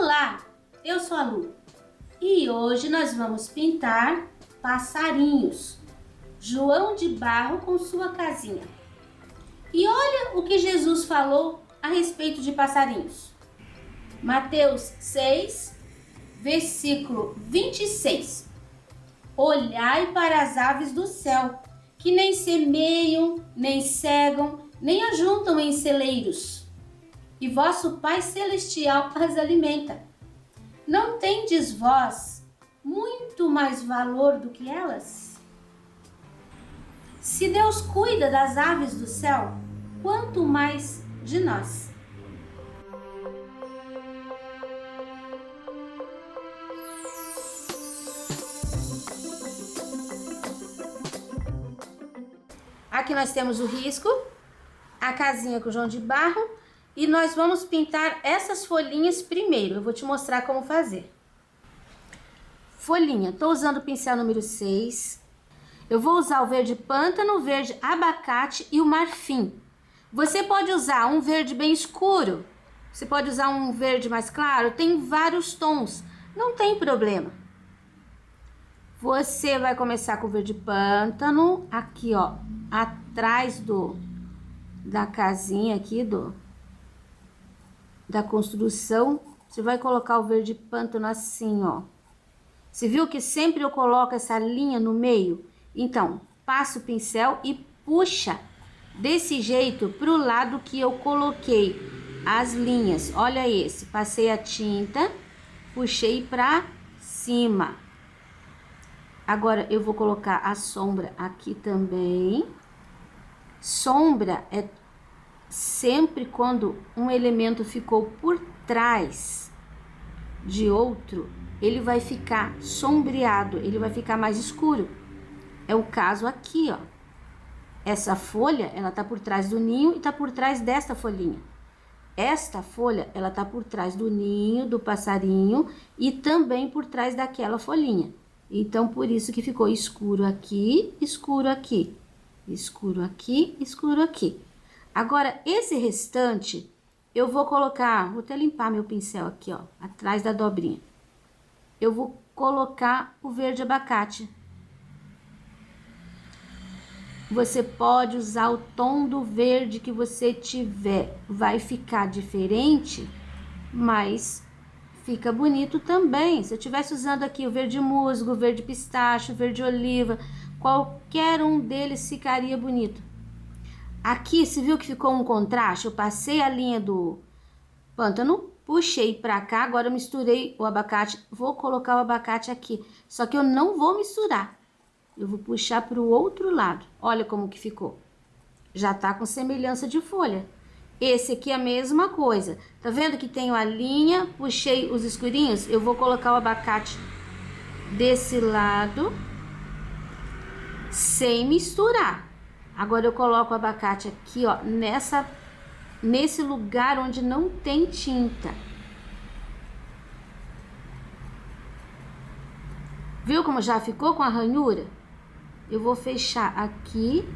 Olá, eu sou a Lu e hoje nós vamos pintar passarinhos. João de Barro com sua casinha. E olha o que Jesus falou a respeito de passarinhos. Mateus 6, versículo 26. Olhai para as aves do céu, que nem semeiam, nem cegam, nem ajuntam em celeiros, e vosso Pai Celestial as alimenta. Não tendes vós muito mais valor do que elas? Se Deus cuida das aves do céu, quanto mais de nós. Aqui nós temos o risco, a casinha com o João de Barro, e nós vamos pintar essas folhinhas primeiro. Eu vou te mostrar como fazer. Folhinha, tô usando o pincel número 6. Eu vou usar o verde pântano, o verde abacate e o marfim. Você pode usar um verde bem escuro, você pode usar um verde mais claro, tem vários tons, não tem problema. Você vai começar com o verde pântano, aqui ó, atrás da casinha aqui da construção, você vai colocar o verde pântano assim, ó. Você viu que sempre eu coloco essa linha no meio? Então, passa o pincel e puxa desse jeito pro lado que eu coloquei as linhas. Olha esse, passei a tinta, puxei pra cima. Agora, eu vou colocar a sombra aqui também. Sombra é sempre quando um elemento ficou por trás de outro, ele vai ficar sombreado, ele vai ficar mais escuro. É o caso aqui, ó. Essa folha, ela tá por trás do ninho e tá por trás desta folhinha. Esta folha, ela tá por trás do ninho, do passarinho e também por trás daquela folhinha. Então, por isso que ficou escuro aqui, escuro aqui, escuro aqui, escuro aqui. Agora, esse restante, eu vou colocar, vou até limpar meu pincel aqui, ó, atrás da dobrinha. Eu vou colocar o verde abacate. Você pode usar o tom do verde que você tiver. Vai ficar diferente, mas fica bonito também. Se eu estivesse usando aqui o verde musgo, o verde pistache, o verde oliva, qualquer um deles ficaria bonito. Aqui, você viu que ficou um contraste? Eu passei a linha do pântano, puxei pra cá, agora eu misturei o abacate. Vou colocar o abacate aqui, só que eu não vou misturar. Eu vou puxar pro outro lado. Olha como que ficou. Já tá com semelhança de folha. Esse aqui é a mesma coisa. Tá vendo que tenho a linha, puxei os escurinhos? Eu vou colocar o abacate desse lado, sem misturar. Agora eu coloco o abacate aqui, ó, nesse lugar onde não tem tinta. Viu como já ficou com a ranhura? Eu vou fechar aqui,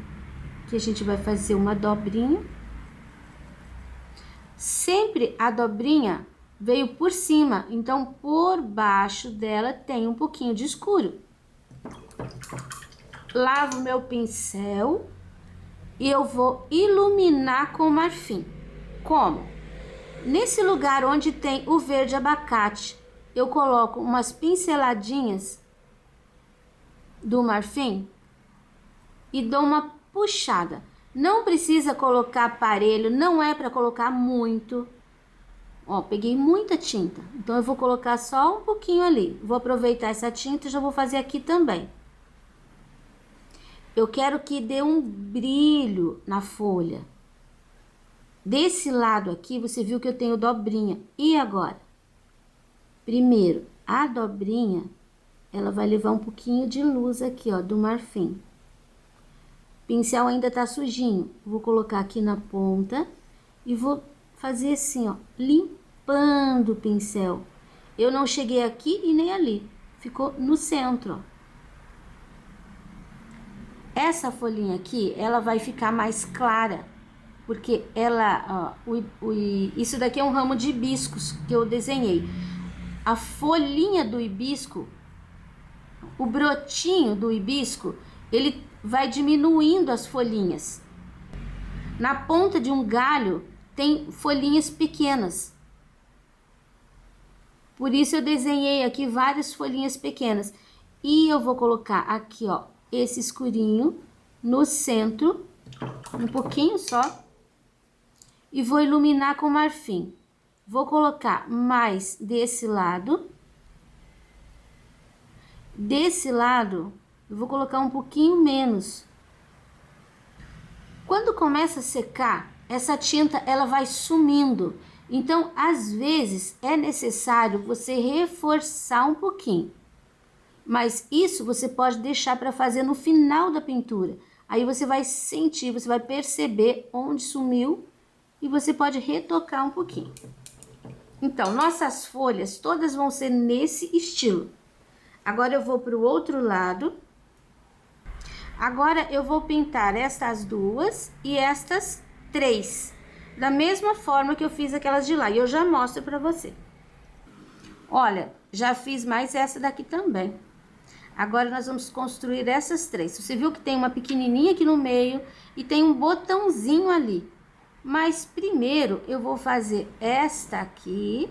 que a gente vai fazer uma dobrinha. Sempre a dobrinha veio por cima, então por baixo dela tem um pouquinho de escuro. Lavo meu pincel e eu vou iluminar com marfim. Como? Nesse lugar onde tem o verde abacate, eu coloco umas pinceladinhas do marfim e dou uma puxada. Não precisa colocar aparelho, não é para colocar muito. Ó, peguei muita tinta, então eu vou colocar só um pouquinho ali. Vou aproveitar essa tinta e já vou fazer aqui também. Eu quero que dê um brilho na folha. Desse lado aqui, você viu que eu tenho dobrinha. E agora? Primeiro, a dobrinha, ela vai levar um pouquinho de luz aqui, ó, do marfim. O pincel ainda tá sujinho. Vou colocar aqui na ponta e vou fazer assim, ó, limpando o pincel. Eu não cheguei aqui e nem ali. Ficou no centro, ó. Essa folhinha aqui, ela vai ficar mais clara, porque ela, ó, isso daqui é um ramo de hibiscos que eu desenhei. a folhinha do hibisco, o brotinho do hibisco, ele vai diminuindo as folhinhas. Na ponta de um galho tem folhinhas pequenas. Por isso eu desenhei aqui várias folhinhas pequenas. E eu vou colocar aqui, ó, esse escurinho no centro, um pouquinho só. E vou iluminar com marfim. Vou colocar mais desse lado. Desse lado, eu vou colocar um pouquinho menos. Quando começa a secar, essa tinta ela vai sumindo. Então, às vezes, é necessário você reforçar um pouquinho. Mas isso você pode deixar para fazer no final da pintura. Aí você vai sentir, você vai perceber onde sumiu e você pode retocar um pouquinho. Então, nossas folhas todas vão ser nesse estilo. Agora eu vou para o outro lado. Agora eu vou pintar estas duas e estas três, da mesma forma que eu fiz aquelas de lá. E eu já mostro para você. Olha, já fiz mais essa daqui também. Agora nós vamos construir essas três. Você viu que tem uma pequenininha aqui no meio e tem um botãozinho ali. Mas primeiro eu vou fazer esta aqui,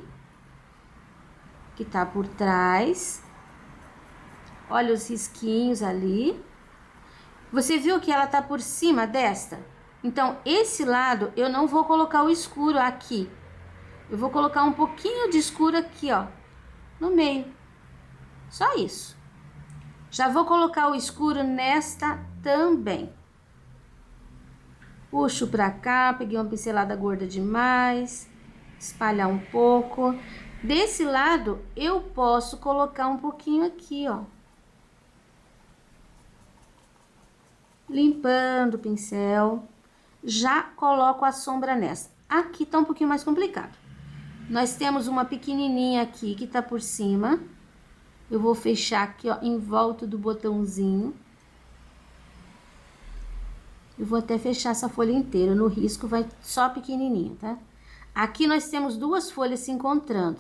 que tá por trás. Olha os risquinhos ali. Você viu que ela tá por cima desta? Então, esse lado eu não vou colocar o escuro aqui. Eu vou colocar um pouquinho de escuro aqui, ó, no meio. Só isso. Já vou colocar o escuro nesta também. Puxo pra cá, peguei uma pincelada gorda demais. Espalhar um pouco. Desse lado, eu posso colocar um pouquinho aqui, ó. Limpando o pincel. Já coloco a sombra nessa. Aqui tá um pouquinho mais complicado. Nós temos uma pequenininha aqui que tá por cima. Eu vou fechar aqui, ó, em volta do botãozinho. Eu vou até fechar essa folha inteira. No risco vai só pequenininho, tá? Aqui nós temos duas folhas se encontrando.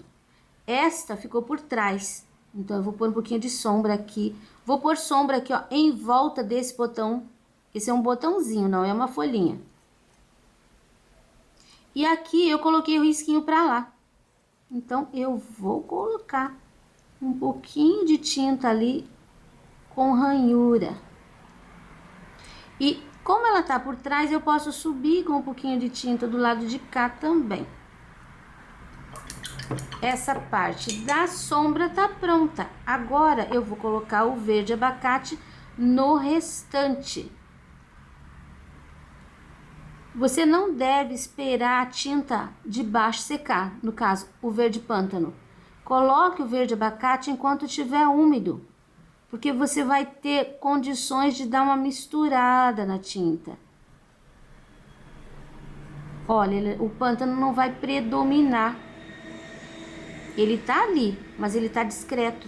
Esta ficou por trás. Então, eu vou pôr um pouquinho de sombra aqui. Vou pôr sombra aqui, ó, em volta desse botão. Esse é um botãozinho, não é uma folhinha. E aqui eu coloquei o risquinho pra lá. Então, eu vou colocar um pouquinho de tinta ali com ranhura. E como ela tá por trás, eu posso subir com um pouquinho de tinta do lado de cá também. Essa parte da sombra tá pronta. Agora, eu vou colocar o verde abacate no restante. Você não deve esperar a tinta de baixo secar, no caso, o verde pântano. Coloque o verde abacate enquanto estiver úmido, porque você vai ter condições de dar uma misturada na tinta. Olha, o pântano não vai predominar. Ele tá ali, mas ele tá discreto.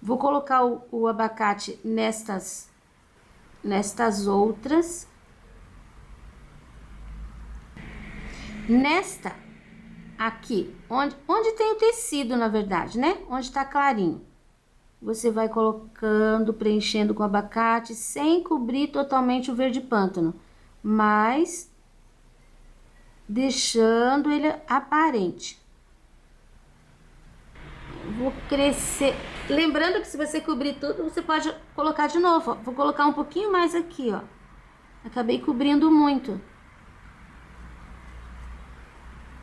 Vou colocar o abacate nestas outras. Nesta aqui, onde tem o tecido, na verdade, né? Onde tá clarinho. Você vai colocando, preenchendo com abacate, sem cobrir totalmente o verde pântano, mas deixando ele aparente. Vou crescer. Lembrando que se você cobrir tudo, você pode colocar de novo, ó. Vou colocar um pouquinho mais aqui, ó. Acabei cobrindo muito.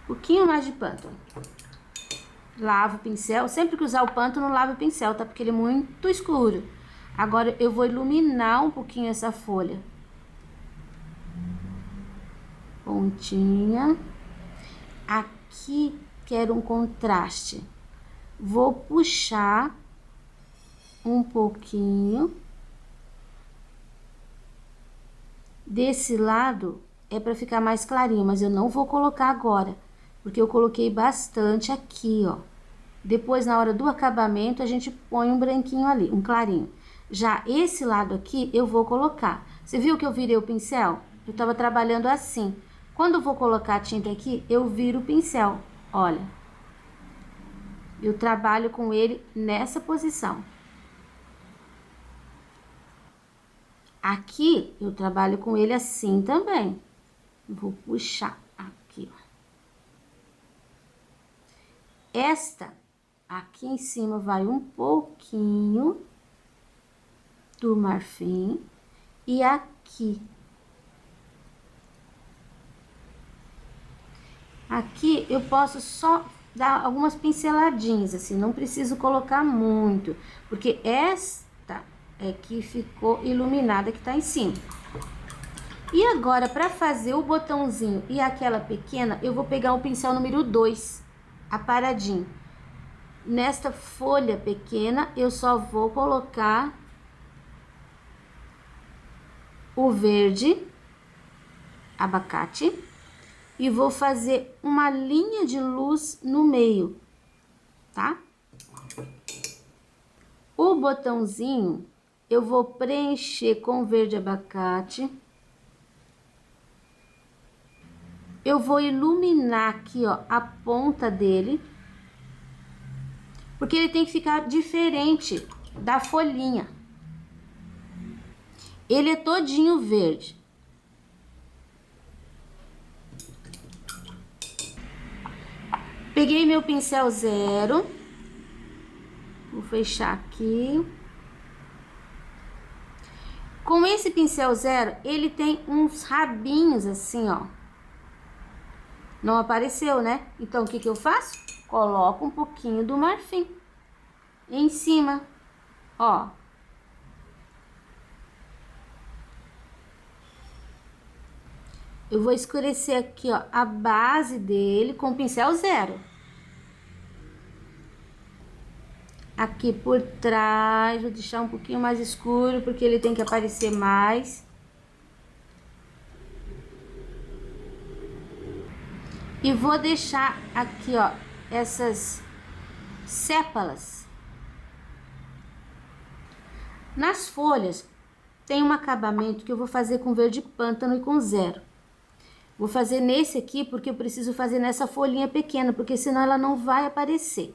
Um pouquinho mais de pântano. Lavo o pincel. Sempre que usar o pântano, lavo o pincel, tá? Porque ele é muito escuro. Agora, eu vou iluminar um pouquinho essa folha. Pontinha. Aqui, quero um contraste. Vou puxar um pouquinho. Desse lado é para ficar mais clarinho, mas eu não vou colocar agora, porque eu coloquei bastante aqui, ó. Depois, na hora do acabamento, a gente põe um branquinho ali, um clarinho. Já esse lado aqui, eu vou colocar. Você viu que eu virei o pincel? Eu tava trabalhando assim. Quando eu vou colocar a tinta aqui, eu viro o pincel. Olha, eu trabalho com ele nessa posição. Aqui, eu trabalho com ele assim também. Vou puxar aqui, ó. Esta, aqui em cima, vai um pouquinho do marfim. E aqui. Aqui, eu posso só dar algumas pinceladinhas, assim. Não preciso colocar muito. Porque esta é que ficou iluminada, que tá em cima. E agora, para fazer o botãozinho e aquela pequena, eu vou pegar o pincel número 2, aparadinho. Nesta folha pequena, eu só vou colocar o verde, abacate, e vou fazer uma linha de luz no meio, tá? O botãozinho, eu vou preencher com verde abacate. Eu vou iluminar aqui, ó, a ponta dele, porque ele tem que ficar diferente da folhinha. Ele é todinho verde. Peguei meu pincel 0. Vou fechar aqui. Com esse pincel 0, ele tem uns rabinhos assim, ó. Não apareceu, né? Então, o que que eu faço? Coloco um pouquinho do marfim em cima, ó. Eu vou escurecer aqui, ó, a base dele com o pincel 0. Aqui por trás, vou deixar um pouquinho mais escuro, porque ele tem que aparecer mais. E vou deixar aqui, ó, essas sépalas. Nas folhas, tem um acabamento que eu vou fazer com verde pântano e com 0. Vou fazer nesse aqui, porque eu preciso fazer nessa folhinha pequena, porque senão ela não vai aparecer.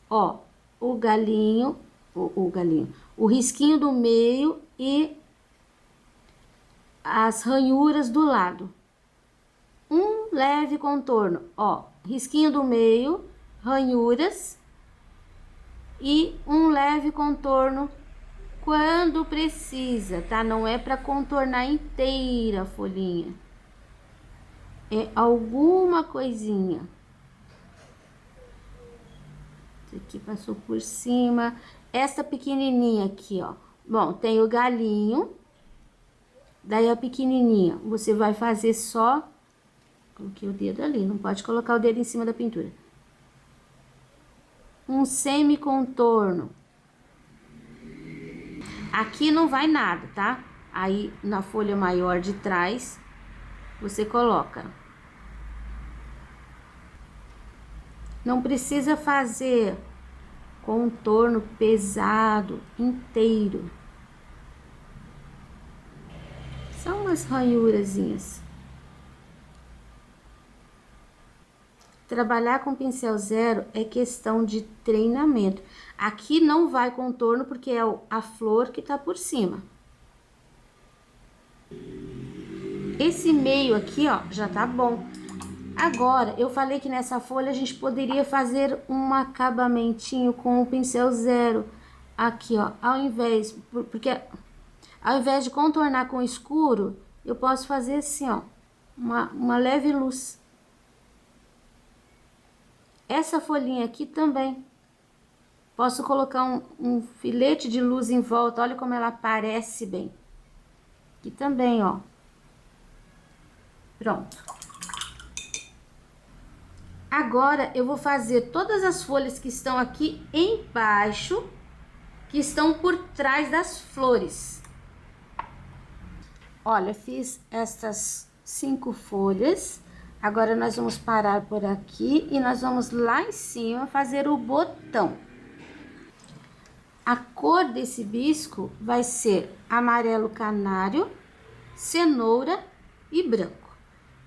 Ó, o galinho, o risquinho do meio e as ranhuras do lado. Um leve contorno, ó, risquinho do meio, ranhuras e um leve contorno quando precisa, tá? Não é para contornar inteira a folhinha. É alguma coisinha. Esse aqui passou por cima. Essa pequenininha aqui, ó. Bom, tem o galinho. Daí a pequenininha, você vai fazer só... Coloquei o dedo ali, não pode colocar o dedo em cima da pintura. Um semicontorno. Aqui não vai nada, tá? Aí, na folha maior de trás, você coloca. Não precisa fazer contorno pesado, inteiro. São umas ranhurazinhas. Trabalhar com pincel 0 é questão de treinamento. Aqui não vai contorno porque é a flor que tá por cima. Esse meio aqui, ó, já tá bom. Agora, eu falei que nessa folha a gente poderia fazer um acabamentinho com o pincel 0. Aqui, ó, porque ao invés de contornar com escuro, eu posso fazer assim, ó, uma leve luz. Essa folhinha aqui também. Posso colocar um filete de luz em volta. Olha como ela aparece bem. Aqui também, ó. Pronto. Agora, eu vou fazer todas as folhas que estão aqui embaixo, que estão por trás das flores. Olha, fiz estas 5 folhas. Agora, nós vamos parar por aqui e nós vamos lá em cima fazer o botão. A cor desse bisco vai ser amarelo canário, cenoura e branco.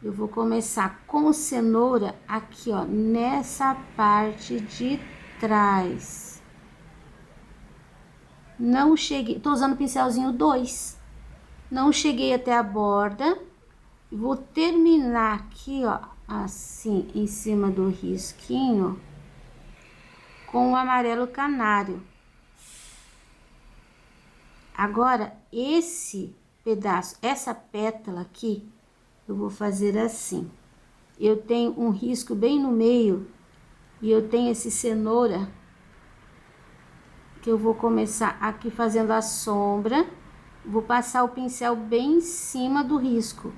eu vou começar com cenoura aqui, ó, nessa parte de trás. Não cheguei, tô usando pincelzinho 2. Não cheguei até a borda. Vou terminar aqui, ó, assim, em cima do risquinho, com o amarelo canário. Agora, esse pedaço, essa pétala aqui, eu vou fazer assim. Eu tenho um risco bem no meio e eu tenho esse cenoura que eu vou começar aqui fazendo a sombra. Vou passar o pincel bem em cima do risco.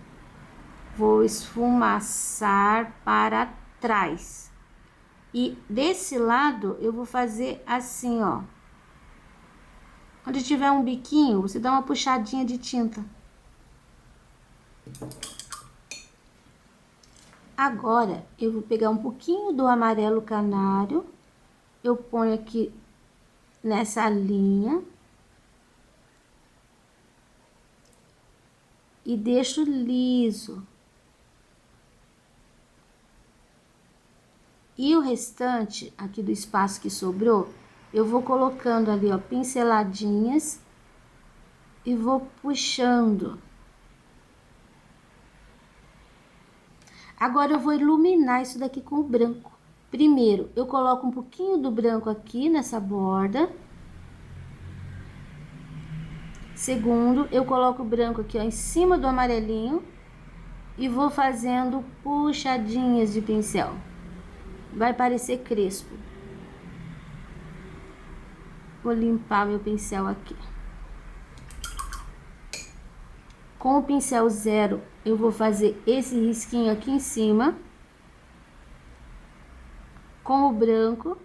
Vou esfumaçar para trás. E desse lado eu vou fazer assim, ó. Onde tiver um biquinho, você dá uma puxadinha de tinta. Agora, eu vou pegar um pouquinho do amarelo canário, eu ponho aqui nessa linha e deixo liso. E o restante aqui do espaço que sobrou, eu vou colocando ali, ó, pinceladinhas e vou puxando. Agora, eu vou iluminar isso daqui com o branco. Primeiro, eu coloco um pouquinho do branco aqui nessa borda. Segundo, eu coloco o branco aqui, ó, em cima do amarelinho e vou fazendo puxadinhas de pincel. Vai parecer crespo. Vou limpar meu pincel aqui. Com o pincel 0, eu vou fazer esse risquinho aqui em cima. Com o branco.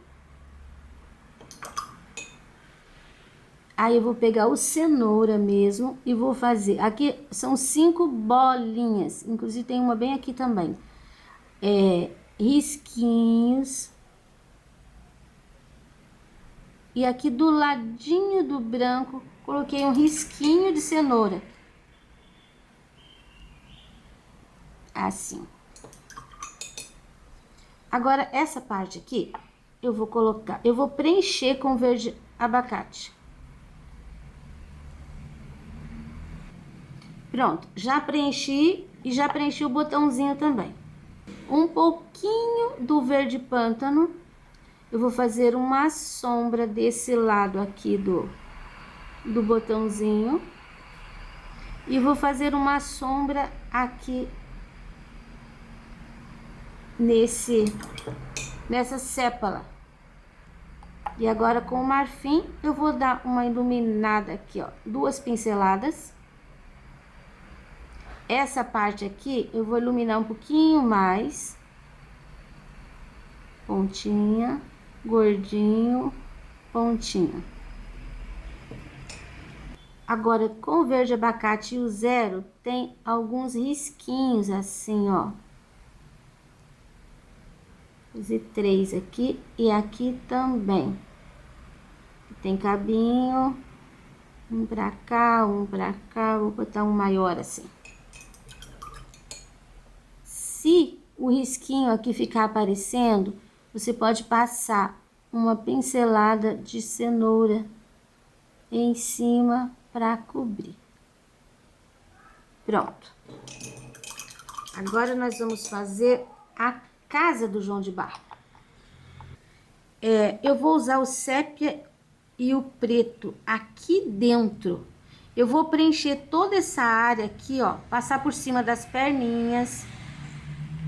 Aí eu vou pegar o cenoura mesmo e vou fazer. Aqui são 5 bolinhas. Inclusive tem uma bem aqui também. Risquinhos. E aqui do ladinho do branco, coloquei um risquinho de cenoura. Assim. Agora, essa parte aqui, eu vou colocar, eu vou preencher com verde abacate. Pronto, já preenchi e já preenchi o botãozinho também. Um pouquinho do verde pântano, eu vou fazer uma sombra desse lado aqui do botãozinho. E vou fazer uma sombra aqui nessa sépala. E agora com o marfim eu vou dar uma iluminada aqui, ó, 2 pinceladas. Essa parte aqui eu vou iluminar um pouquinho mais. Pontinha, gordinho, pontinha. Agora com o verde abacate e o 0 tem alguns risquinhos assim, ó. Fazer 3 aqui e aqui também. Tem cabinho, um pra cá, vou botar um maior assim. Se o risquinho aqui ficar aparecendo, você pode passar uma pincelada de cenoura em cima para cobrir. Pronto. Agora nós vamos fazer a casa do João de Barro. Eu vou usar o sépia e o preto aqui dentro. Eu vou preencher toda essa área aqui, ó, passar por cima das perninhas.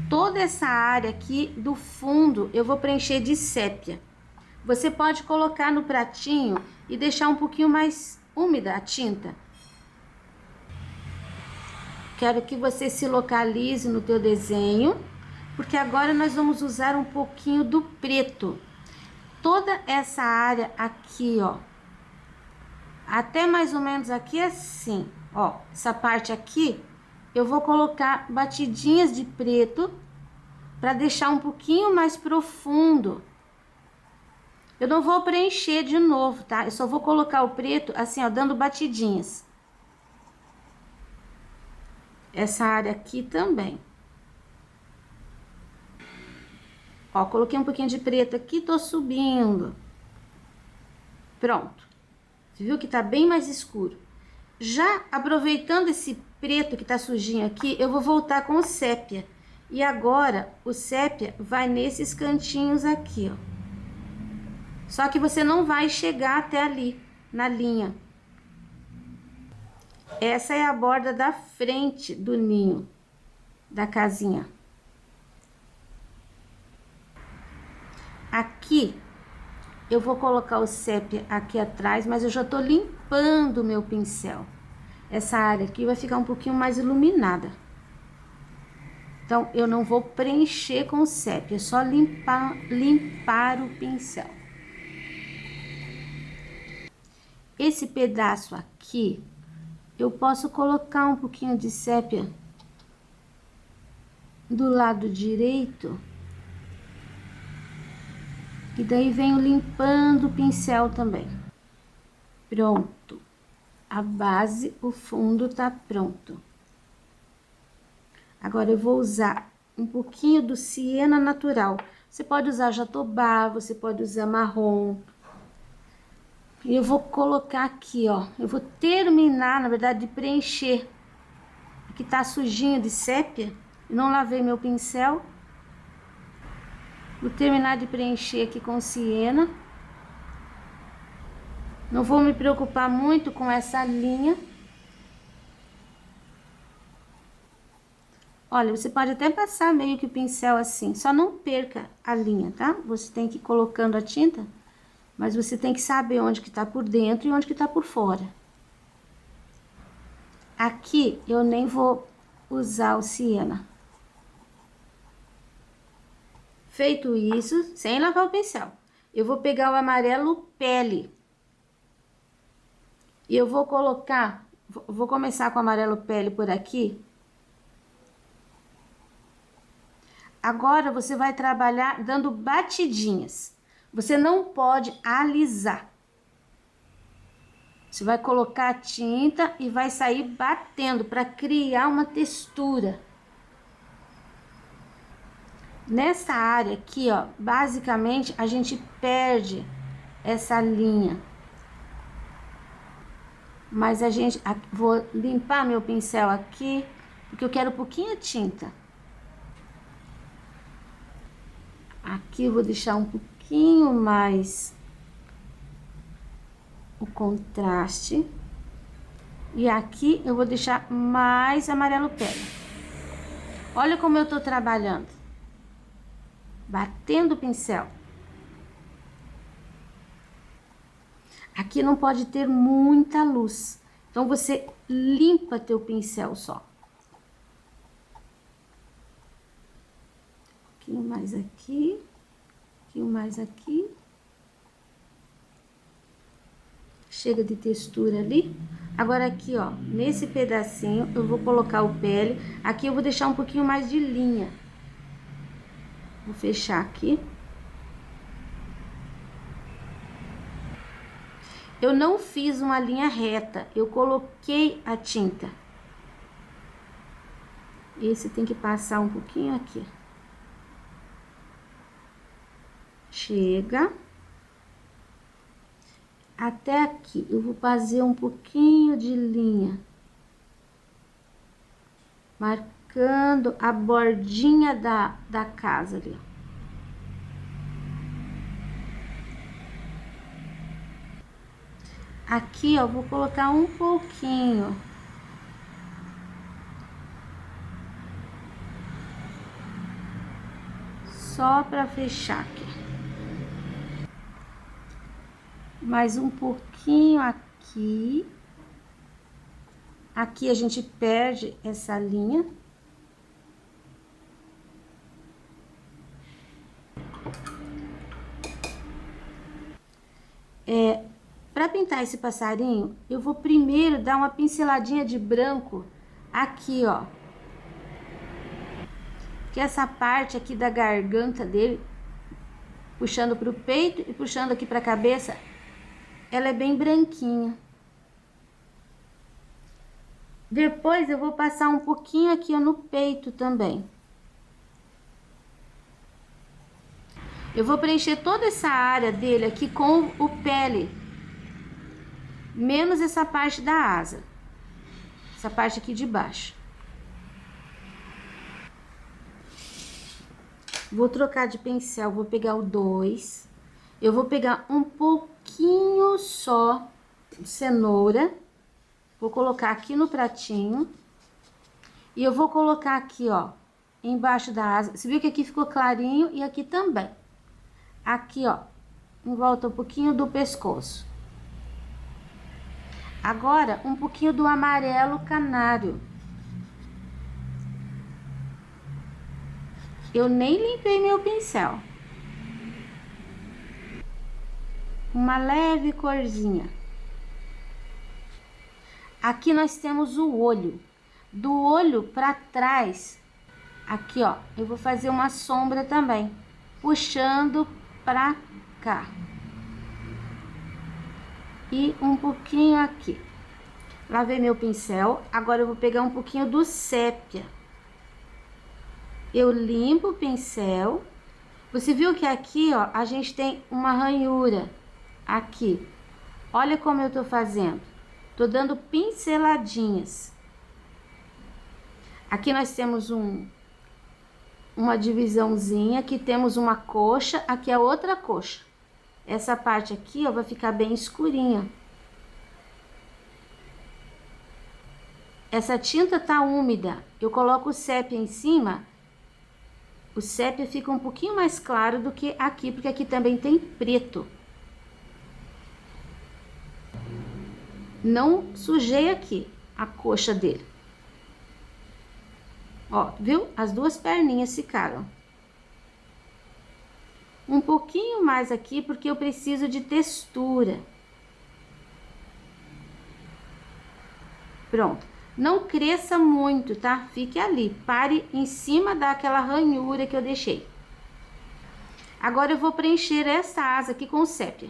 Toda essa área aqui do fundo eu vou preencher de sépia. Você pode colocar no pratinho e deixar um pouquinho mais úmida a tinta. Quero que você se localize no teu desenho, porque agora nós vamos usar um pouquinho do preto. Toda essa área aqui, ó, até mais ou menos aqui assim, ó, essa parte aqui, eu vou colocar batidinhas de preto para deixar um pouquinho mais profundo. Eu não vou preencher de novo, tá? Eu só vou colocar o preto assim, ó, dando batidinhas. Essa área aqui também. Ó, coloquei um pouquinho de preto aqui, tô subindo. Pronto. Você viu que tá bem mais escuro. Já aproveitando esse preto que tá sujinho aqui, eu vou voltar com o sépia. E agora, o sépia vai nesses cantinhos aqui, ó. Só que você não vai chegar até ali, na linha. Essa é a borda da frente do ninho, da casinha. Aqui, eu vou colocar o sépia aqui atrás, mas eu já tô limpando o meu pincel. Essa área aqui vai ficar um pouquinho mais iluminada. Então, eu não vou preencher com sépia, é só limpar o pincel. Esse pedaço aqui, eu posso colocar um pouquinho de sépia do lado direito. E daí venho limpando o pincel também. Pronto. A base, o fundo tá pronto. Agora eu vou usar um pouquinho do siena natural. Você pode usar jatobá, você pode usar marrom. E eu vou colocar aqui, ó. Eu vou terminar, na verdade, de preencher. Aqui tá sujinho de sépia. Eu não lavei meu pincel. Vou terminar de preencher aqui com siena. Não vou me preocupar muito com essa linha. Olha, você pode até passar meio que o pincel assim, só não perca a linha, tá? Você tem que ir colocando a tinta, mas você tem que saber onde que tá por dentro e onde que tá por fora. Aqui eu nem vou usar o siena. Feito isso, sem lavar o pincel, eu vou pegar o amarelo pele. E eu vou colocar, vou começar com o amarelo pele por aqui. Agora, você vai trabalhar dando batidinhas. Você não pode alisar. Você vai colocar a tinta e vai sair batendo para criar uma textura. Nessa área aqui, ó, basicamente, a gente perde essa linha. Mas vou limpar meu pincel aqui, porque eu quero um pouquinho de tinta. Aqui eu vou deixar um pouquinho mais o contraste. E aqui eu vou deixar mais amarelo pele. Olha como eu tô trabalhando. Batendo o pincel. Aqui não pode ter muita luz. Então, você limpa teu pincel só. Um pouquinho mais aqui. Um pouquinho mais aqui. Chega de textura ali. Agora aqui, ó, nesse pedacinho eu vou colocar o pele. Aqui eu vou deixar um pouquinho mais de linha. Vou fechar aqui. Eu não fiz uma linha reta, eu coloquei a tinta. Esse tem que passar um pouquinho aqui. Chega. Até aqui, eu vou fazer um pouquinho de linha. Marcando a bordinha da casa ali. Aqui, ó, vou colocar um pouquinho. Só pra fechar aqui. Mais um pouquinho aqui. Aqui a gente perde essa linha. Para pintar esse passarinho, eu vou primeiro dar uma pinceladinha de branco aqui, ó. Que essa parte aqui da garganta dele, puxando pro peito e puxando aqui pra cabeça, ela é bem branquinha. Depois eu vou passar um pouquinho aqui ó, no peito também. Eu vou preencher toda essa área dele aqui com o pele, menos essa parte da asa, essa parte aqui de baixo. Vou trocar de pincel, vou pegar o 2. Eu vou pegar um pouquinho só de cenoura. Vou colocar aqui no pratinho. E eu vou colocar aqui, ó, embaixo da asa. Você viu que aqui ficou clarinho e aqui também. Aqui, ó, em volta um pouquinho do pescoço. Agora, um pouquinho do amarelo canário. Eu nem limpei meu pincel. Uma leve corzinha. Aqui nós temos o olho. Do olho para trás, aqui ó, eu vou fazer uma sombra também, puxando pra cá. E um pouquinho aqui. Lavei meu pincel, agora eu vou pegar um pouquinho do sépia. Eu limpo o pincel. Você viu que aqui, ó, a gente tem uma ranhura aqui. Olha como eu tô fazendo. Tô dando pinceladinhas. Aqui nós temos uma divisãozinha, aqui temos uma coxa, aqui é outra coxa. Essa parte aqui, ó, vai ficar bem escurinha. Essa tinta tá úmida, eu coloco o sépia em cima, o sépia fica um pouquinho mais claro do que aqui, porque aqui também tem preto. Não sujei aqui a coxa dele. Ó, viu? As duas perninhas ficaram. Um pouquinho mais aqui, porque eu preciso de textura. Pronto. Não cresça muito, tá? Fique ali. Pare em cima daquela ranhura que eu deixei. Agora eu vou preencher essa asa aqui com sépia.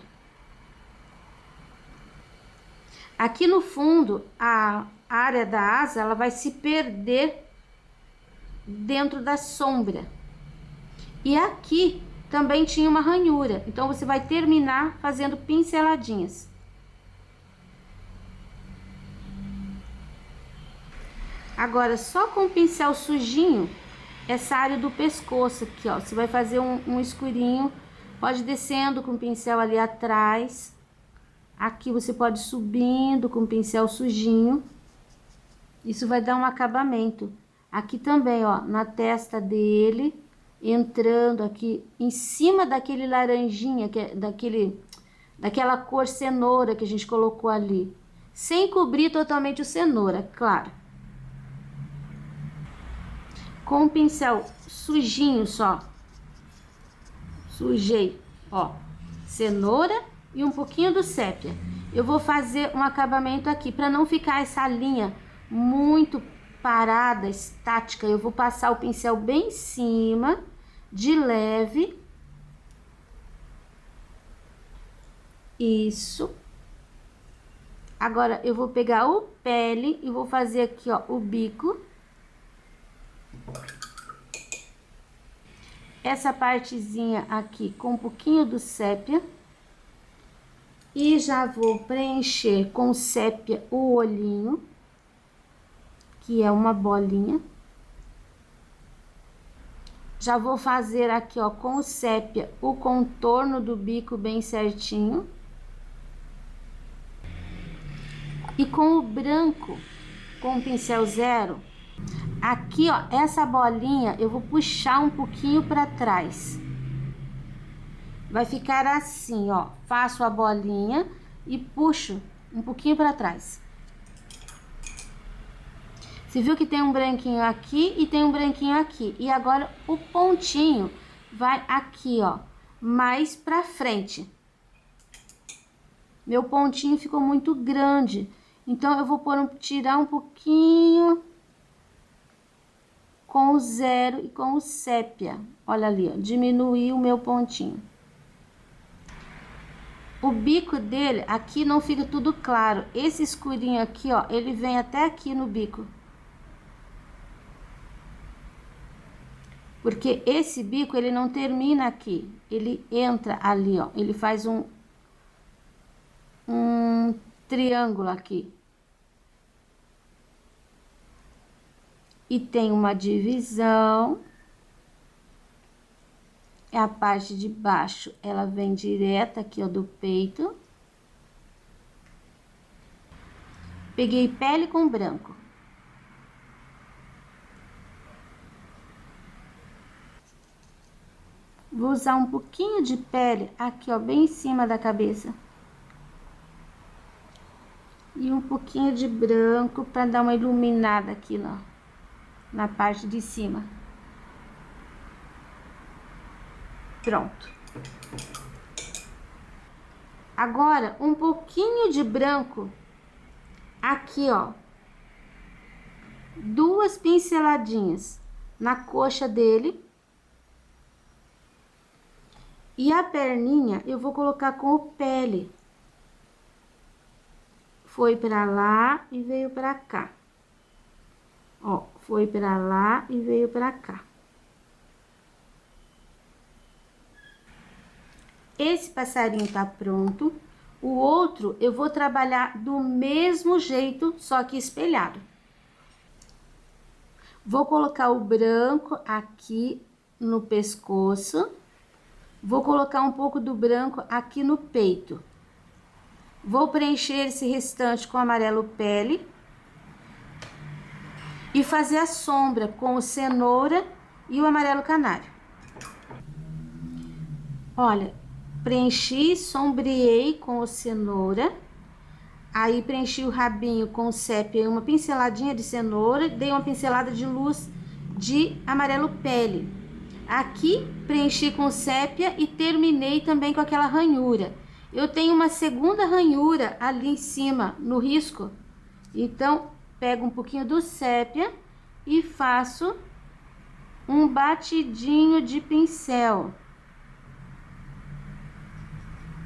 Aqui no fundo, a área da asa, ela vai se perder dentro da sombra. E aqui também tinha uma ranhura, então você vai terminar fazendo pinceladinhas. Agora, só com o pincel sujinho, essa área do pescoço aqui, ó, você vai fazer um escurinho, pode ir descendo com o pincel ali atrás. Aqui você pode ir subindo com o pincel sujinho. Isso vai dar um acabamento. Aqui também, ó, na testa dele, entrando aqui em cima daquele laranjinha, que é daquela cor cenoura que a gente colocou ali. Sem cobrir totalmente o cenoura, claro. Com o pincel sujinho só. Sujei, ó, cenoura e um pouquinho do sépia. Eu vou fazer um acabamento aqui, para não ficar essa linha muito parada, estática. Eu vou passar o pincel bem em cima, de leve. Isso. Agora, eu vou pegar o pele e vou fazer aqui, ó, o bico. Essa partezinha aqui com um pouquinho do sépia. E já vou preencher com sépia o olhinho, que é uma bolinha. Já vou fazer aqui, ó, com o sépia, o contorno do bico bem certinho. E com o branco, com o pincel zero, aqui, ó, essa bolinha eu vou puxar um pouquinho para trás. Vai ficar assim, ó, faço a bolinha e puxo um pouquinho para trás. Você viu que tem um branquinho aqui e tem um branquinho aqui. E agora o pontinho vai aqui, ó, mais pra frente. Meu pontinho ficou muito grande, então eu vou tirar um pouquinho com o zero e com o sépia. Olha ali, ó, diminuir o meu pontinho. O bico dele aqui não fica tudo claro. Esse escurinho aqui, ó, ele vem até aqui no bico. Porque esse bico, ele não termina aqui, ele entra ali, ó, ele faz um triângulo aqui. E tem uma divisão. É a parte de baixo, ela vem direta aqui, ó, do peito. Peguei pele com branco. Vou usar um pouquinho de pele aqui, ó, bem em cima da cabeça. E um pouquinho de branco para dar uma iluminada aqui, ó, na parte de cima. Pronto. Agora, um pouquinho de branco aqui, ó. 2 pinceladinhas na coxa dele. E a perninha eu vou colocar com o pele. Foi pra lá e veio pra cá. Ó, foi pra lá e veio pra cá. Esse passarinho tá pronto. O outro eu vou trabalhar do mesmo jeito, só que espelhado. Vou colocar o branco aqui no pescoço. Vou colocar um pouco do branco aqui no peito. Vou preencher esse restante com amarelo pele. E fazer a sombra com o cenoura e o amarelo canário. Olha, preenchi, sombreei com o cenoura. Aí preenchi o rabinho com o sépia, uma pinceladinha de cenoura, dei uma pincelada de luz de amarelo pele. Aqui preenchi com sépia e terminei também com aquela ranhura. Eu tenho uma segunda ranhura ali em cima, no risco. Então, pego um pouquinho do sépia e faço um batidinho de pincel.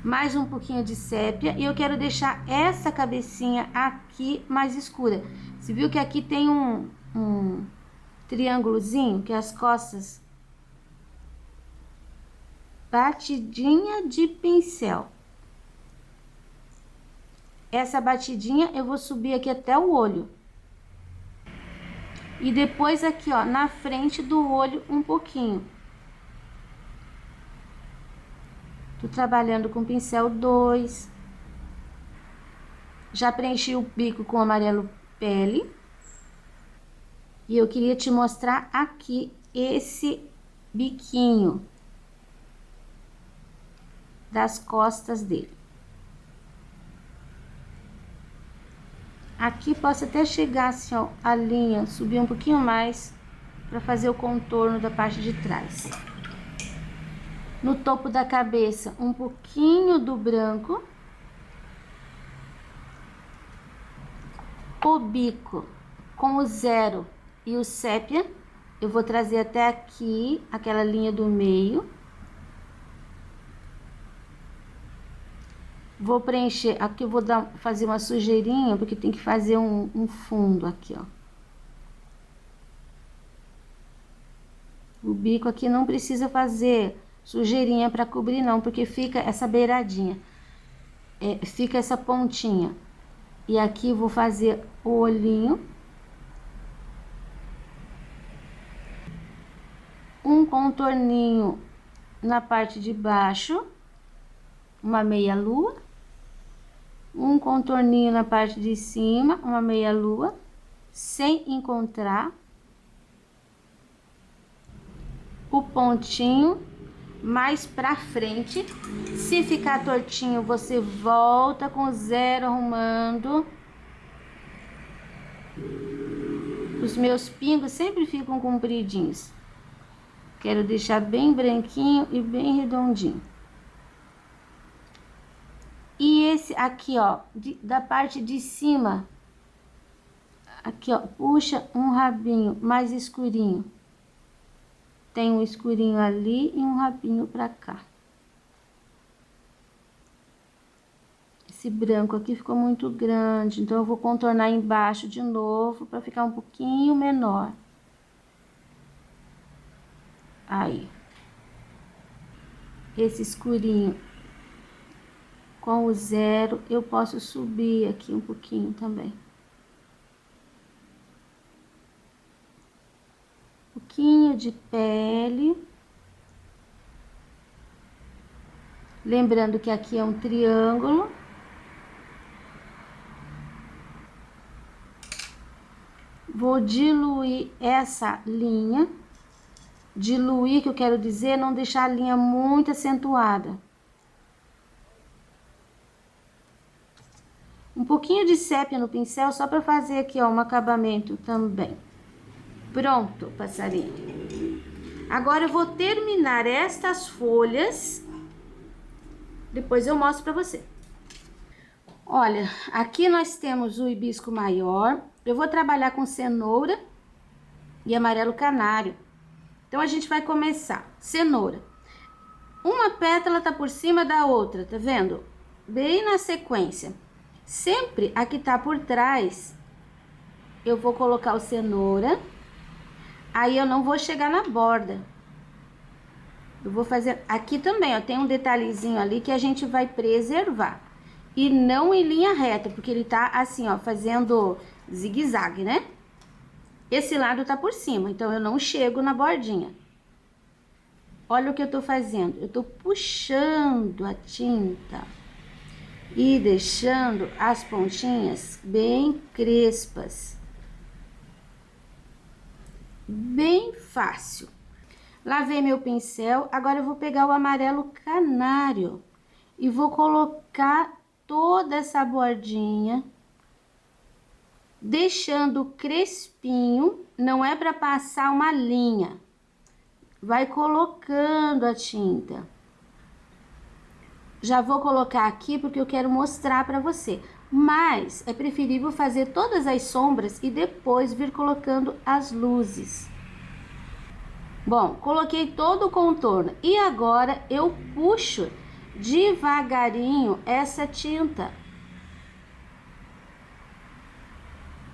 Mais um pouquinho de sépia e eu quero deixar essa cabecinha aqui mais escura. Você viu que aqui tem um triângulozinho, que é as costas? Batidinha de pincel. Essa batidinha eu vou subir aqui até o olho. E depois aqui, ó, na frente do olho um pouquinho. Tô trabalhando com pincel 2. Já preenchi o bico com amarelo pele. E eu queria te mostrar aqui esse biquinho das costas dele. Aqui posso até chegar assim, ó, a linha, subir um pouquinho mais para fazer o contorno da parte de trás. No topo da cabeça, um pouquinho do branco. O bico com o 0 e o sépia, eu vou trazer até aqui, aquela linha do meio. Vou preencher, aqui eu vou fazer uma sujeirinha, porque tem que fazer um fundo aqui, ó. O bico aqui não precisa fazer sujeirinha para cobrir não, porque fica essa beiradinha, fica essa pontinha. E aqui eu vou fazer o olhinho. Um contorninho na parte de baixo, uma meia lua. Um contorninho na parte de cima, uma meia lua, sem encontrar. O pontinho mais pra frente. Se ficar tortinho, você volta com 0 arrumando. Os meus pingos sempre ficam compridinhos. Quero deixar bem branquinho e bem redondinho. E esse aqui, ó, da parte de cima, aqui, ó, puxa um rabinho mais escurinho. Tem um escurinho ali e um rabinho pra cá. Esse branco aqui ficou muito grande, então eu vou contornar embaixo de novo para ficar um pouquinho menor. Aí. Esse escurinho com o 0, eu posso subir aqui um pouquinho também. Um pouquinho de pele. Lembrando que aqui é um triângulo. Vou diluir essa linha. Diluir, que eu quero dizer, não deixar a linha muito acentuada. Um pouquinho de sépia no pincel, só para fazer aqui, ó, um acabamento também. Pronto, passarinho. Agora eu vou terminar estas folhas. Depois eu mostro para você. Olha, aqui nós temos o hibisco maior. Eu vou trabalhar com cenoura e amarelo canário. Então, a gente vai começar. Cenoura. Uma pétala tá por cima da outra, tá vendo? Bem na sequência. Sempre a que tá por trás, eu vou colocar o cenoura. Aí, eu não vou chegar na borda. Eu vou fazer... Aqui também, ó, tem um detalhezinho ali que a gente vai preservar. E não em linha reta, porque ele tá assim, ó, fazendo zigue-zague, né? Esse lado tá por cima, então eu não chego na bordinha. Olha o que eu tô fazendo. Eu tô puxando a tinta e deixando as pontinhas bem crespas. Bem fácil. Lavei meu pincel, agora eu vou pegar o amarelo canário e vou colocar toda essa bordinha, deixando crespinho, não é para passar uma linha. Vai colocando a tinta. Já vou colocar aqui porque eu quero mostrar para você. Mas é preferível fazer todas as sombras e depois vir colocando as luzes. Bom, coloquei todo o contorno e agora eu puxo devagarinho essa tinta,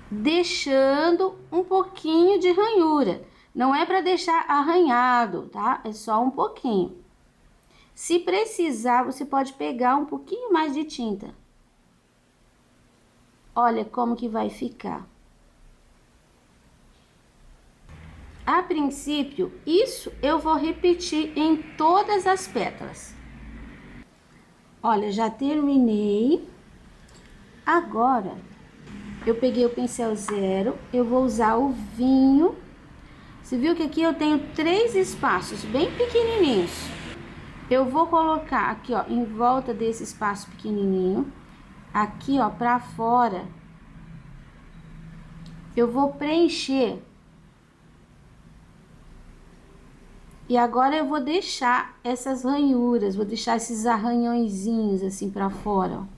deixando um pouquinho de ranhura. Não é para deixar arranhado, tá? É só um pouquinho. Se precisar, você pode pegar um pouquinho mais de tinta. Olha como que vai ficar. A princípio, isso eu vou repetir em todas as pétalas. Olha, já terminei. Agora, eu peguei o pincel 0, eu vou usar o vinho. Você viu que aqui eu tenho 3 espaços bem pequenininhos. Eu vou colocar aqui, ó, em volta desse espaço pequenininho, aqui, ó, pra fora. Eu vou preencher. E agora eu vou deixar essas ranhuras, vou deixar esses arranhõezinhos assim pra fora, ó.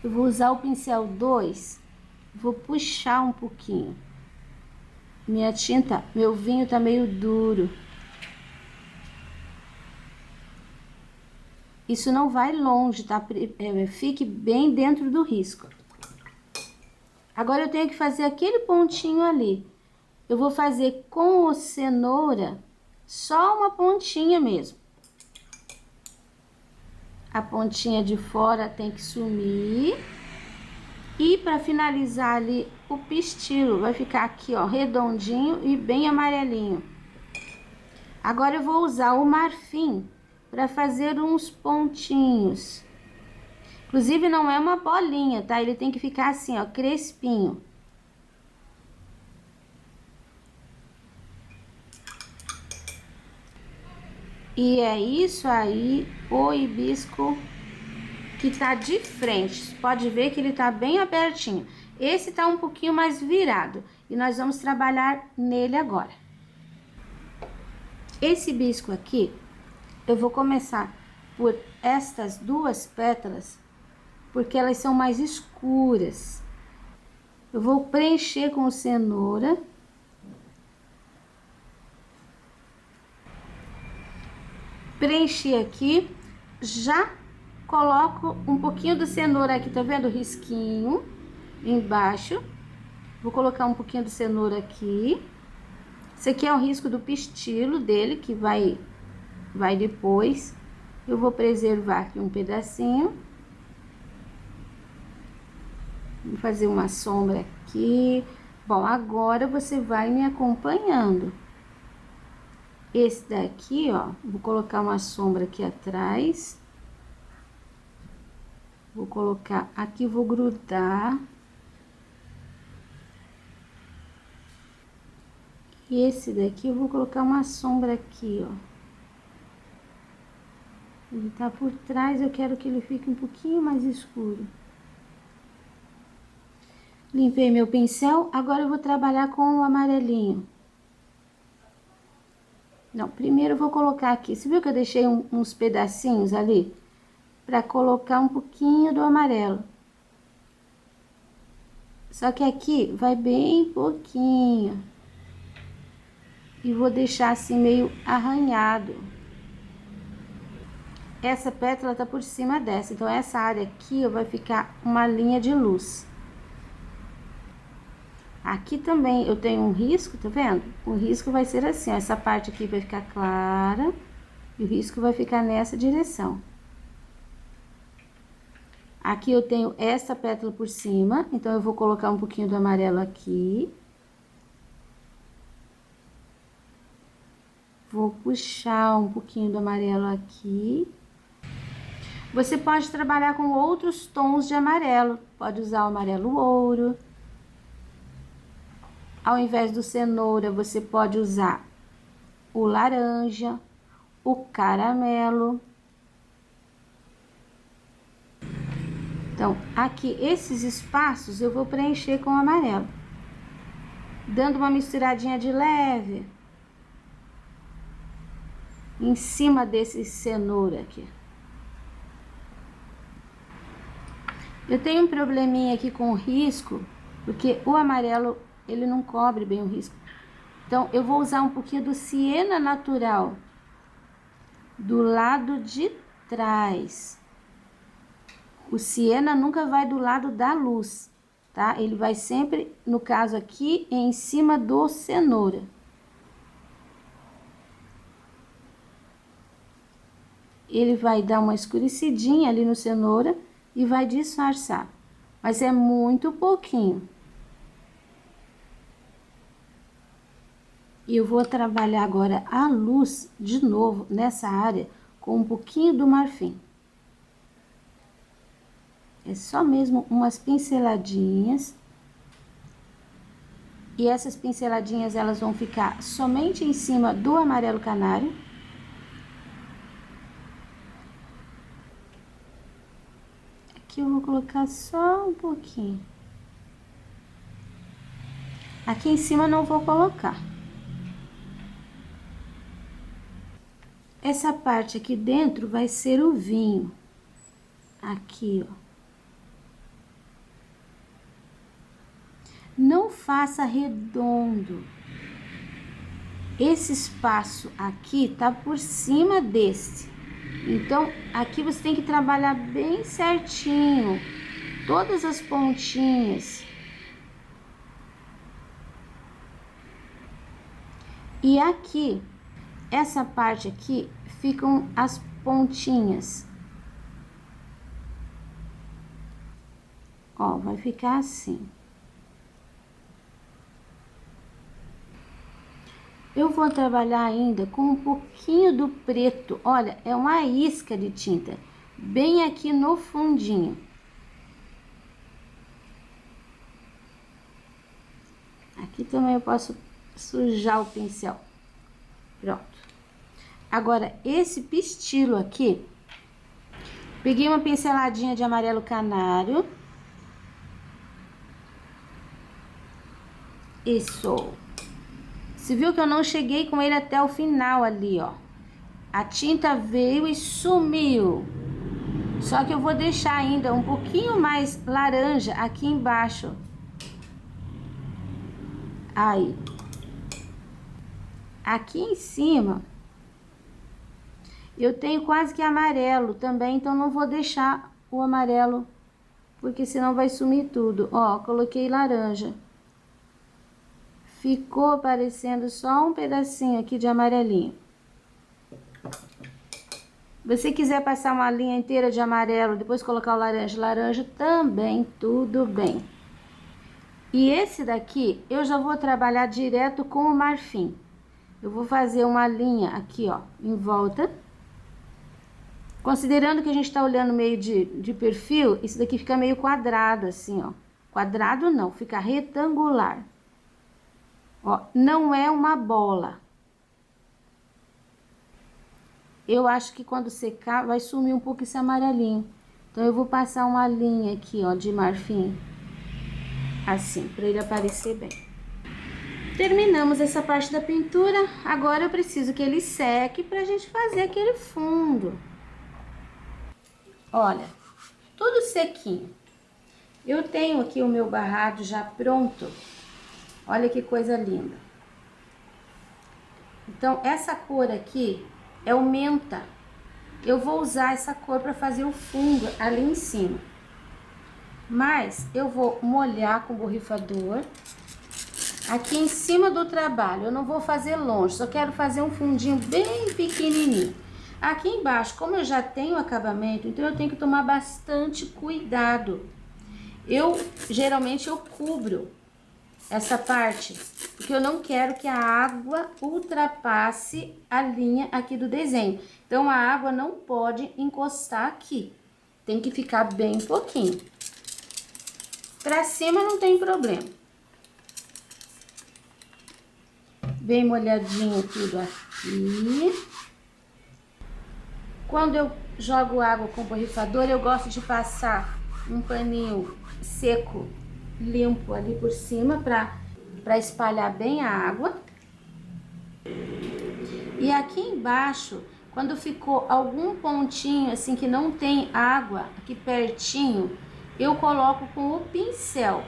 Eu vou usar o pincel 2, vou puxar um pouquinho. Minha tinta, meu vinho tá meio duro. Isso não vai longe, tá? Fique bem dentro do risco. Agora eu tenho que fazer aquele pontinho ali. Eu vou fazer com o cenoura só uma pontinha mesmo. A pontinha de fora tem que sumir. E para finalizar ali o pistilo, vai ficar aqui, ó, redondinho e bem amarelinho. Agora eu vou usar o marfim para fazer uns pontinhos. Inclusive não é uma bolinha, tá? Ele tem que ficar assim, ó, crespinho. E é isso aí, o hibisco que tá de frente. Pode ver que ele tá bem abertinho. Esse tá um pouquinho mais virado e nós vamos trabalhar nele agora. Esse hibisco aqui, eu vou começar por estas 2 pétalas, porque elas são mais escuras. Eu vou preencher com cenoura. Preenchi aqui, já coloco um pouquinho do cenoura aqui, tá vendo? Risquinho embaixo. Vou colocar um pouquinho de cenoura aqui. Esse aqui é o risco do pistilo dele, que vai depois. Eu vou preservar aqui um pedacinho. Vou fazer uma sombra aqui. Bom, agora você vai me acompanhando. Esse daqui, ó, vou colocar uma sombra aqui atrás. Vou colocar aqui, vou grudar. E esse daqui eu vou colocar uma sombra aqui, ó. Ele tá por trás, eu quero que ele fique um pouquinho mais escuro. Limpei meu pincel, agora eu vou trabalhar com o amarelinho. Não, primeiro eu vou colocar aqui. Você viu que eu deixei uns pedacinhos ali? Pra colocar um pouquinho do amarelo. Só que aqui vai bem pouquinho. E vou deixar assim meio arranhado. Essa pétala tá por cima dessa, então essa área aqui vai ficar uma linha de luz. Aqui também eu tenho um risco, tá vendo? O risco vai ser assim, ó, essa parte aqui vai ficar clara e o risco vai ficar nessa direção. Aqui eu tenho essa pétala por cima, então eu vou colocar um pouquinho do amarelo aqui. Vou puxar um pouquinho do amarelo aqui. Você pode trabalhar com outros tons de amarelo. Pode usar o amarelo ouro. Ao invés do cenoura, você pode usar o laranja, o caramelo. Então, aqui, esses espaços eu vou preencher com o amarelo. Dando uma misturadinha de leve. Em cima desse cenoura aqui. Eu tenho um probleminha aqui com o risco, porque o amarelo, ele não cobre bem o risco. Então, eu vou usar um pouquinho do siena natural do lado de trás. O siena nunca vai do lado da luz, tá? Ele vai sempre, no caso aqui, em cima do cenoura. Ele vai dar uma escurecidinha ali no cenoura e vai disfarçar. Mas é muito pouquinho. E eu vou trabalhar agora a luz de novo nessa área com um pouquinho do marfim. É só mesmo umas pinceladinhas. E essas pinceladinhas, elas vão ficar somente em cima do amarelo canário. Aqui eu vou colocar só um pouquinho. Aqui em cima não vou colocar. Essa parte aqui dentro vai ser o vinho. Aqui, ó. Não faça redondo. Esse espaço aqui tá por cima desse. Então, aqui você tem que trabalhar bem certinho. Todas as pontinhas. E aqui, essa parte aqui, ficam as pontinhas. Ó, vai ficar assim. Eu vou trabalhar ainda com um pouquinho do preto. Olha, é uma isca de tinta, bem aqui no fundinho. Aqui também eu posso sujar o pincel. Pronto. Agora, esse pistilo aqui, peguei uma pinceladinha de amarelo canário. Isso. Você viu que eu não cheguei com ele até o final ali, ó. A tinta veio e sumiu. Só que eu vou deixar ainda um pouquinho mais laranja aqui embaixo. Aí. Aqui em cima, eu tenho quase que amarelo também, então não vou deixar o amarelo, porque senão vai sumir tudo. Ó, coloquei laranja. ficou aparecendo só um pedacinho aqui de amarelinho. Se você quiser passar uma linha inteira de amarelo, depois colocar o laranja, também tudo bem. E esse daqui, eu já vou trabalhar direto com o marfim. Eu vou fazer uma linha aqui, ó, em volta. Considerando que a gente tá olhando meio de perfil, isso daqui fica meio quadrado, assim, ó. Quadrado não, fica retangular. Ó, não é uma bola. Eu acho que quando secar, vai sumir um pouco esse amarelinho. Então, eu vou passar uma linha aqui, ó, de marfim. Assim, pra ele aparecer bem. Terminamos essa parte da pintura. Agora, eu preciso que ele seque pra gente fazer aquele fundo. Olha, tudo sequinho. Eu tenho aqui o meu barrado já pronto. Olha que coisa linda. Então, essa cor aqui é o menta. Eu vou usar essa cor para fazer o fundo ali em cima. Mas eu vou molhar com o borrifador aqui em cima do trabalho. Eu não vou fazer longe, só quero fazer um fundinho bem pequenininho. Aqui embaixo, como eu já tenho acabamento, então eu tenho que tomar bastante cuidado. Geralmente eu cubro essa parte, porque eu não quero que a água ultrapasse a linha aqui do desenho. Então, a água não pode encostar aqui. Tem que ficar bem pouquinho. Pra cima não tem problema. Bem molhadinho tudo aqui. Quando eu jogo água com o borrifador, eu gosto de passar um paninho seco, limpo ali por cima para espalhar bem a água. E aqui embaixo, quando ficou algum pontinho assim que não tem água aqui pertinho, eu coloco com o pincel,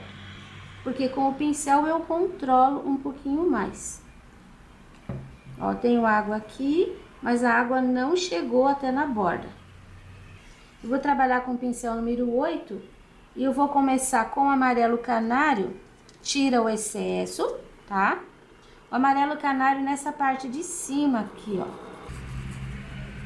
porque com o pincel eu controlo um pouquinho mais. Ó, tenho água aqui, mas a água não chegou até na borda. Eu vou trabalhar com o pincel número 8 e eu vou começar com o amarelo canário, tira o excesso, tá? O amarelo canário nessa parte de cima aqui, ó.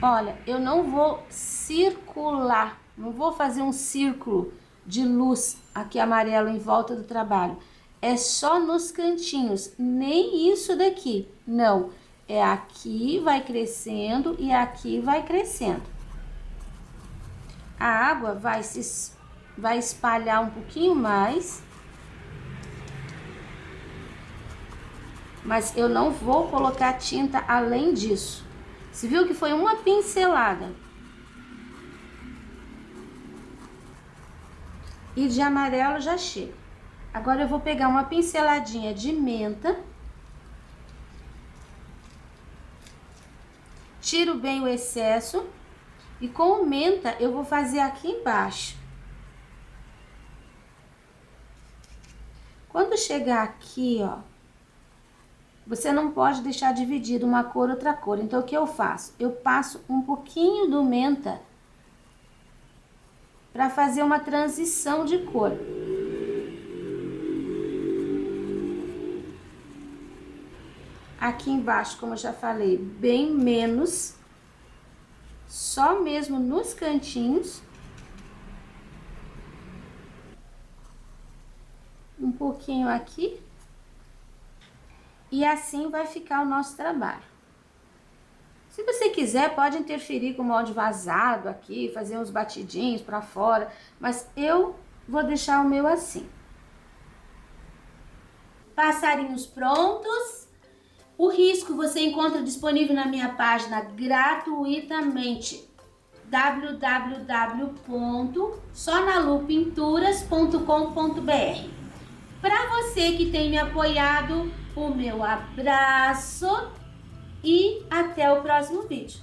Olha, eu não vou circular, não vou fazer um círculo de luz aqui amarelo em volta do trabalho. É só nos cantinhos, nem isso daqui, não. É aqui vai crescendo e aqui vai crescendo. A água vai espalhar um pouquinho mais. Mas eu não vou colocar tinta além disso. Você viu que foi uma pincelada. E de amarelo já chega. Agora eu vou pegar uma pinceladinha de menta. Tiro bem o excesso. E com o menta eu vou fazer aqui embaixo. Quando chegar aqui, ó, você não pode deixar dividido uma cor, outra cor. Então, o que eu faço? Eu passo um pouquinho do menta para fazer uma transição de cor. Aqui embaixo, como eu já falei, bem menos. Só mesmo nos cantinhos. Um pouquinho aqui. E assim vai ficar o nosso trabalho. Se você quiser, pode interferir com o molde vazado aqui, fazer uns batidinhos para fora, mas eu vou deixar o meu assim. Passarinhos prontos. O risco você encontra disponível na minha página gratuitamente, www.sonalupinturas.com.br. Para você que tem me apoiado, o meu abraço e até o próximo vídeo.